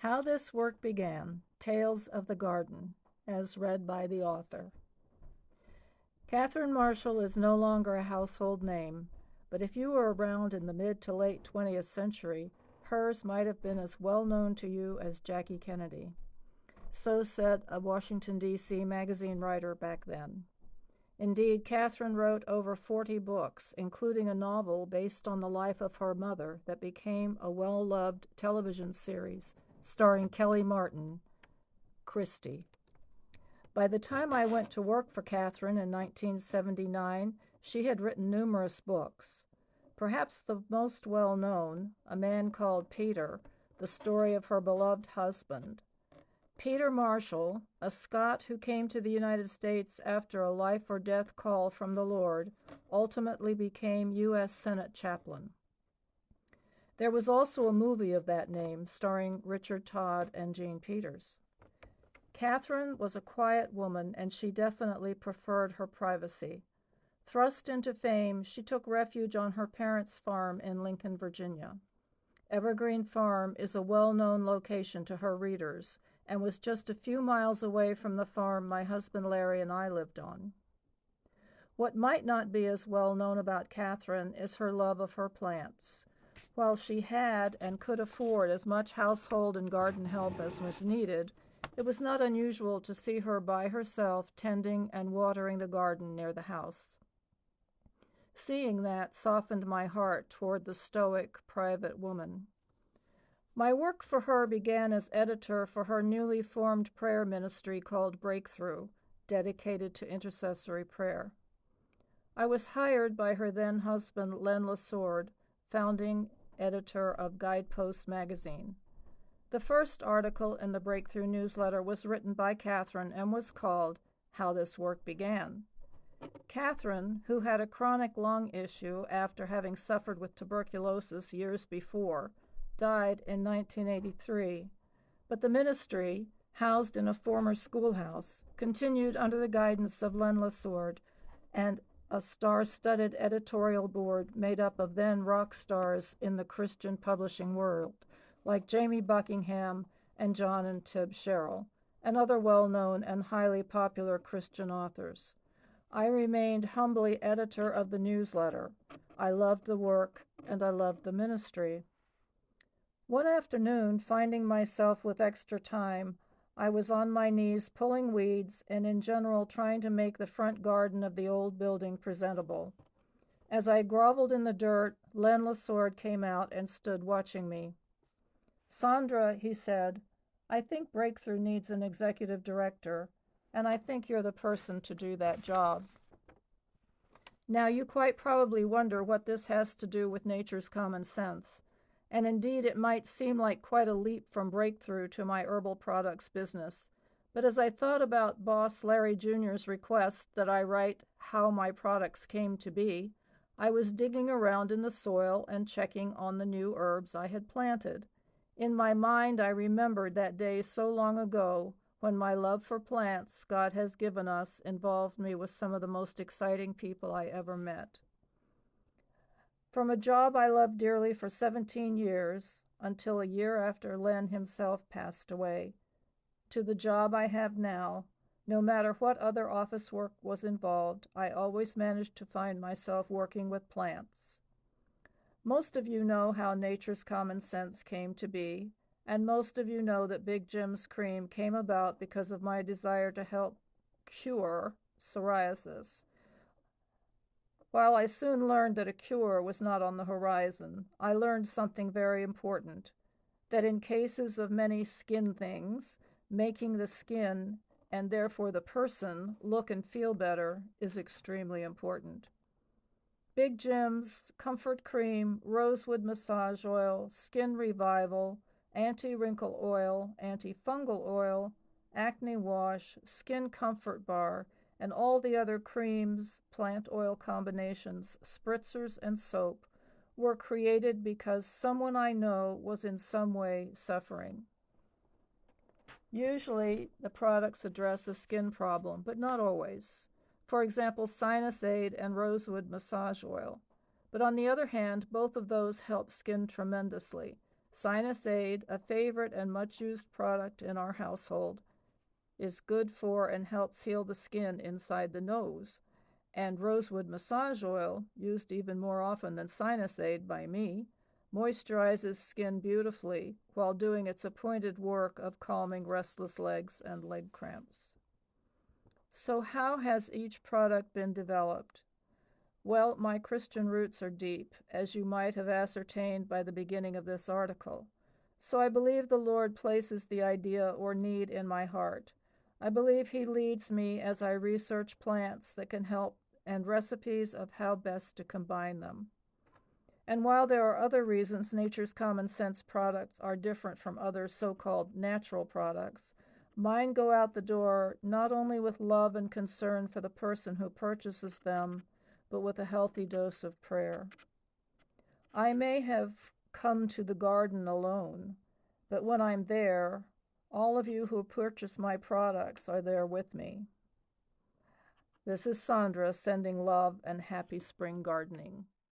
How This Work Began, Tales of the Garden, as read by the author. Catherine Marshall is no longer a household name, but if you were around in the mid to late 20th century, hers might have been as well known to you as Jackie Kennedy. So said a Washington, D.C. magazine writer back then. Indeed, Catherine wrote over 40 books, including a novel based on the life of her mother that became a well-loved television series starring Kelly Martin, Christie. By the time I went to work for Catherine in 1979, she had written numerous books. Perhaps the most well-known, A Man Called Peter, the story of her beloved husband. Peter Marshall, a Scot who came to the United States after a life-or-death call from the Lord, ultimately became U.S. Senate chaplain. There was also a movie of that name starring Richard Todd and Jean Peters. Catherine was a quiet woman, and she definitely preferred her privacy. Thrust into fame, she took refuge on her parents' farm in Lincoln, Virginia. Evergreen Farm is a well-known location to her readers, and was just a few miles away from the farm my husband Larry and I lived on. What might not be as well known about Catherine is her love of her plants. While she had and could afford as much household and garden help as was needed, it was not unusual to see her by herself tending and watering the garden near the house. Seeing that softened my heart toward the stoic, private woman. My work for her began as editor for her newly formed prayer ministry called Breakthrough, dedicated to intercessory prayer. I was hired by her then-husband Len Lesord, founding editor of Guidepost magazine. The first article in the Breakthrough newsletter was written by Catherine and was called How This Work Began. Catherine, who had a chronic lung issue after having suffered with tuberculosis years before, died in 1983, but the ministry, housed in a former schoolhouse, continued under the guidance of Len Lesord and a star-studded editorial board made up of then rock stars in the Christian publishing world, like Jamie Buckingham and John and Tib Sherrill, and other well-known and highly popular Christian authors. I remained humbly editor of the newsletter. I loved the work, and I loved the ministry. One afternoon, finding myself with extra time, I was on my knees pulling weeds and in general trying to make the front garden of the old building presentable. As I groveled in the dirt, Len Lesord came out and stood watching me. "Sondra," he said, "I think Breakthrough needs an executive director, and I think you're the person to do that job." Now, you quite probably wonder what this has to do with nature's common sense. And indeed it might seem like quite a leap from Breakthrough to my herbal products business. But as I thought about boss Larry Jr.'s request that I write how my products came to be, I was digging around in the soil and checking on the new herbs I had planted. In my mind, I remembered that day so long ago when my love for plants God has given us involved me with some of the most exciting people I ever met. From a job I loved dearly for 17 years, until a year after Len himself passed away, to the job I have now, no matter what other office work was involved, I always managed to find myself working with plants. Most of you know how nature's common sense came to be, and most of you know that Big Jim's cream came about because of my desire to help cure psoriasis. While I soon learned that a cure was not on the horizon, I learned something very important, that in cases of many skin things, making the skin, and therefore the person, look and feel better is extremely important. Big Jim's Comfort Cream, Rosewood Massage Oil, Skin Revival, Anti-Wrinkle Oil, Antifungal Oil, Acne Wash, Skin Comfort Bar, and all the other creams, plant oil combinations, spritzers, and soap were created because someone I know was in some way suffering. Usually, the products address a skin problem, but not always. For example, Sinus Aid and Rosewood Massage Oil. But on the other hand, both of those help skin tremendously. Sinus Aid, a favorite and much used product in our household, is good for and helps heal the skin inside the nose. And rosewood massage oil, used even more often than Sinus Aid by me, moisturizes skin beautifully while doing its appointed work of calming restless legs and leg cramps. So how has each product been developed? Well, my Christian roots are deep, as you might have ascertained by the beginning of this article. So I believe the Lord places the idea or need in my heart. I believe He leads me as I research plants that can help and recipes of how best to combine them. And while there are other reasons nature's common sense products are different from other so-called natural products, mine go out the door not only with love and concern for the person who purchases them, but with a healthy dose of prayer. I may have come to the garden alone, but when I'm there, all of you who purchase my products are there with me. This is Sondra sending love and happy spring gardening.